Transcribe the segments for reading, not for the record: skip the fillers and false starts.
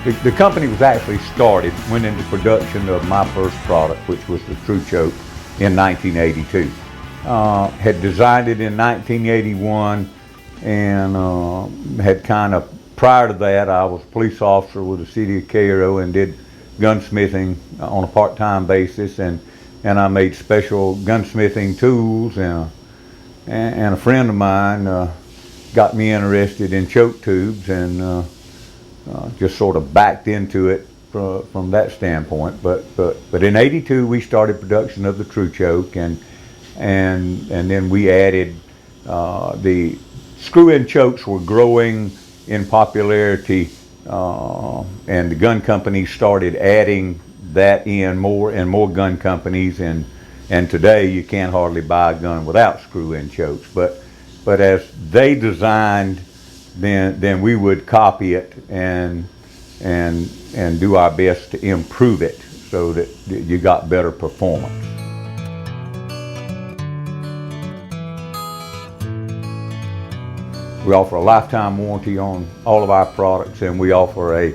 The company was actually went into production of my first product, which was the True Choke, in 1982. Had designed it in 1981, and had kind of, prior to that, I was a police officer with the city of Cairo and did gunsmithing on a part-time basis, and I made special gunsmithing tools, and a friend of mine got me interested in choke tubes, and just sort of backed into it from that standpoint. But in '82 we started production of the True Choke, and then we added the screw-in chokes were growing in popularity, and the gun companies started adding that in, more and more gun companies, and today you can't hardly buy a gun without screw-in chokes. But as they designed, then we would copy it and do our best to improve it so that you got better performance. We offer a lifetime warranty on all of our products, and we offer a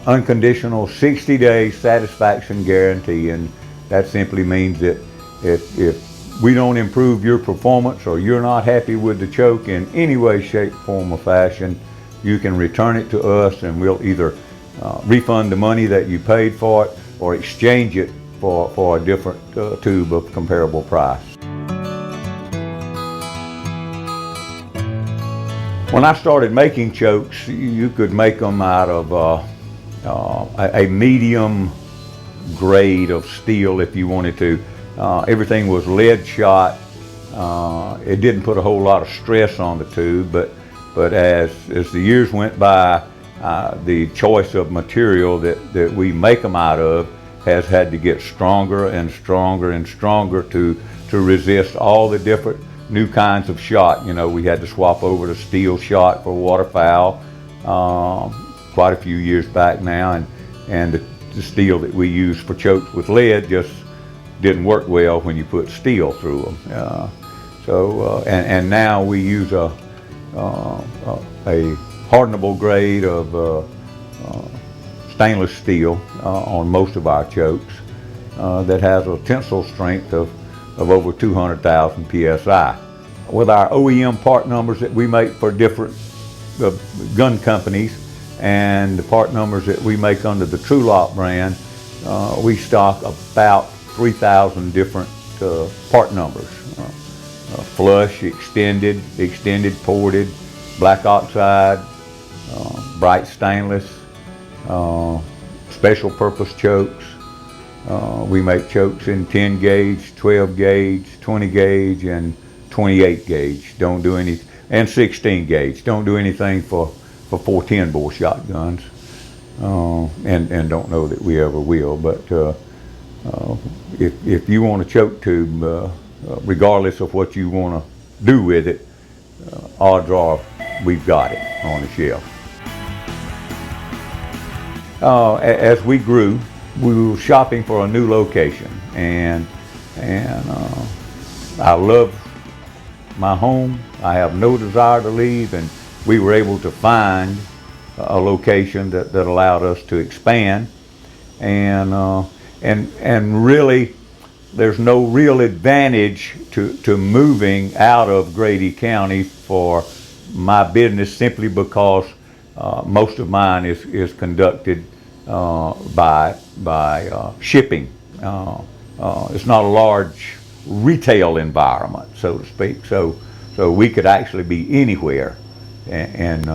unconditional 60-day satisfaction guarantee, and that simply means that if we don't improve your performance, or you're not happy with the choke in any way, shape, form, or fashion, you can return it to us, and we'll either refund the money that you paid for it or exchange it for a different tube of comparable price. When I started making chokes, you could make them out of a medium grade of steel if you wanted to. Everything was lead shot. It didn't put a whole lot of stress on the tube, but as the years went by, the choice of material that we make them out of has had to get stronger and stronger and stronger to resist all the different new kinds of shot. You know, we had to swap over to steel shot for waterfowl quite a few years back now, and the steel that we use for chokes with lead just didn't work well when you put steel through them. And now we use a hardenable grade of stainless steel on most of our chokes that has a tensile strength of over 200,000 psi. With our OEM part numbers that we make for different gun companies, and the part numbers that we make under the Trulock brand, we stock about 3,000 different part numbers. Flush, extended, ported, black oxide, bright stainless, special purpose chokes. We make chokes in 10 gauge, 12 gauge, 20 gauge, and 28 gauge. Don't do any, and 16 gauge. Don't do anything for 410 bore shotguns, and don't know that we ever will. But if you want a choke tube, regardless of what you want to do with it, odds are we've got it on the shelf. As we grew, we were shopping for a new location, and I love my home. I have no desire to leave, and we were able to find a location that allowed us to expand, and really there's no real advantage to moving out of Grady County for my business, simply because most of mine is conducted by shipping. It's not a large retail environment, so to speak. So we could actually be anywhere and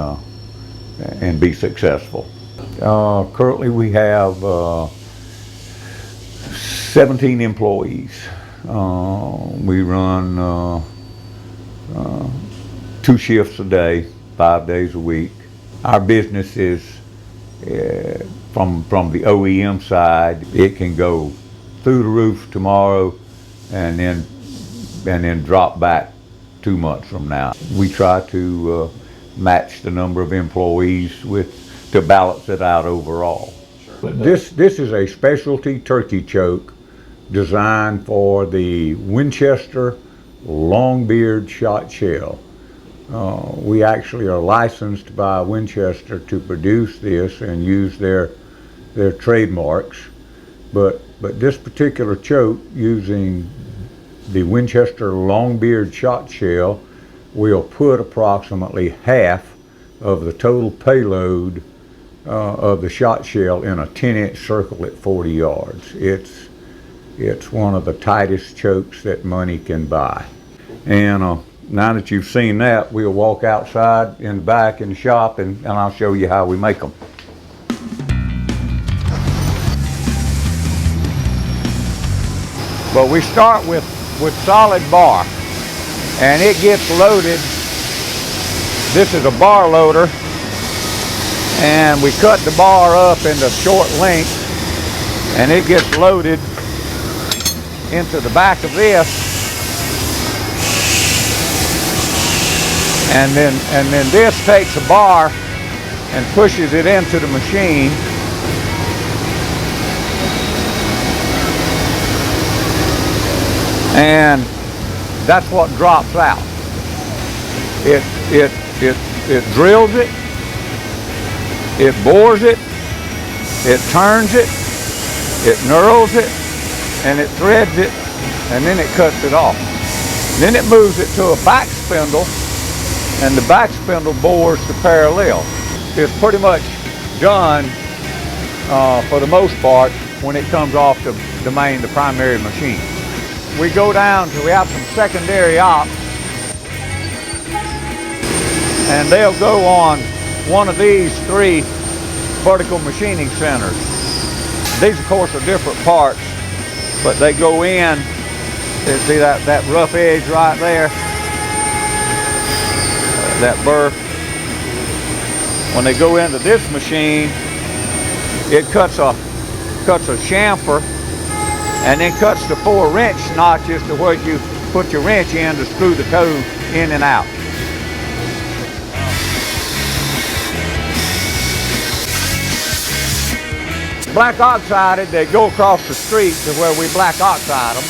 be successful. Currently, we have 17 employees. We run 2 shifts a day, 5 days a week. Our business is from the OEM side. It can go through the roof tomorrow and then drop back 2 months from now. We try to match the number of employees to balance it out overall. Sure. This is a specialty turkey choke designed for the Winchester longbeard shot shell. We actually are licensed by Winchester to produce this and use their trademarks. But this particular choke, using the Winchester Longbeard shot shell, will put approximately half of the total payload of the shot shell in a 10-inch circle at 40 yards. It's one of the tightest chokes that money can buy. And now that you've seen that, we'll walk outside in the back in the shop, and I'll show you how we make them. But we start with solid bar, and it gets loaded. This is a bar loader, and we cut the bar up into short lengths, and it gets loaded into the back of this, and then this takes a bar and pushes it into the machine. And that's what drops out. It drills it, it bores it, it turns it, it knurls it, and it threads it, and then it cuts it off. Then it moves it to a back spindle, and the back spindle bores the parallel. It's pretty much done for the most part when it comes off the primary machine. We go down to, we have some secondary ops, and they'll go on one of these 3 vertical machining centers. These, of course, are different parts, but they go in. See that rough edge right there, that burr. When they go into this machine, it cuts a chamfer, and then cuts the 4 wrench notches to where you put your wrench in to screw the toe in and out. Black oxided, they go across the street to where we black oxide them,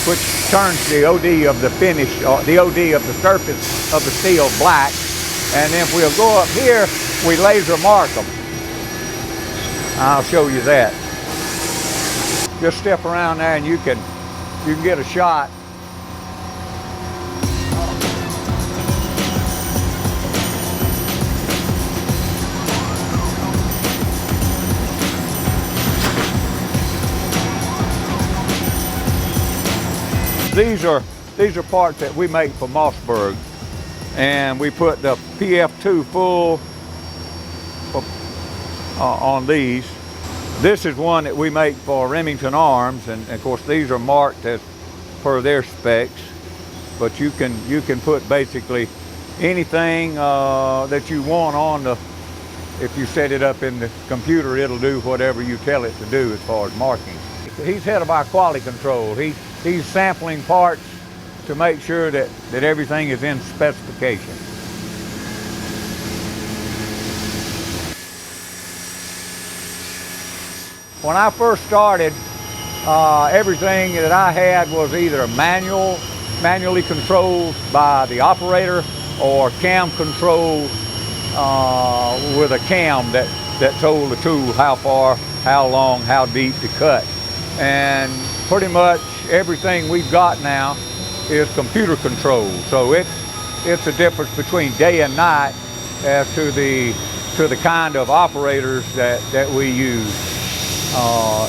which turns the OD of the finish, or the OD of the surface of the steel black. And then we'll go up here, we laser mark them. I'll show you that. Just step around there and you can get a shot. These are parts that we make for Mossberg, and we put the PF2 full on these. This is one that we make for Remington Arms, and of course these are marked as per their specs. But you can put basically anything that you want on the. If you set it up in the computer, it'll do whatever you tell it to do as far as marking. He's head of our quality control. He's sampling parts to make sure that everything is in specification. When I first started, everything that I had was either manually controlled by the operator, or cam controlled with a cam that told the tool how far, how long, how deep to cut. And pretty much everything we've got now is computer controlled. So it's a difference between day and night as to the kind of operators that we use.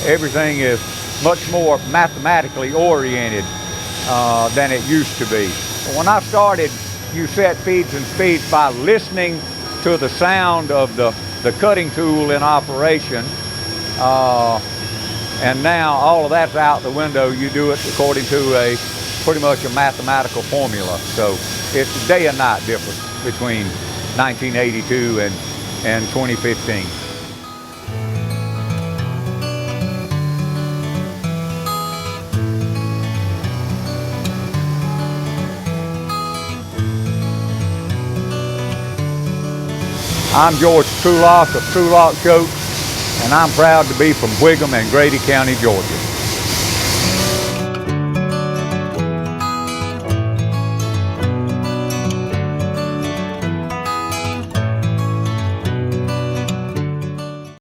Everything is much more mathematically oriented than it used to be. When I started, you set feeds and speeds by listening to the sound of the cutting tool in operation. And now all of that's out the window. You do it according to pretty much a mathematical formula. So it's a day and night difference between 1982 and 2015. I'm George Trulock of Trulock Chokes, and I'm proud to be from Whigham and Grady County, Georgia.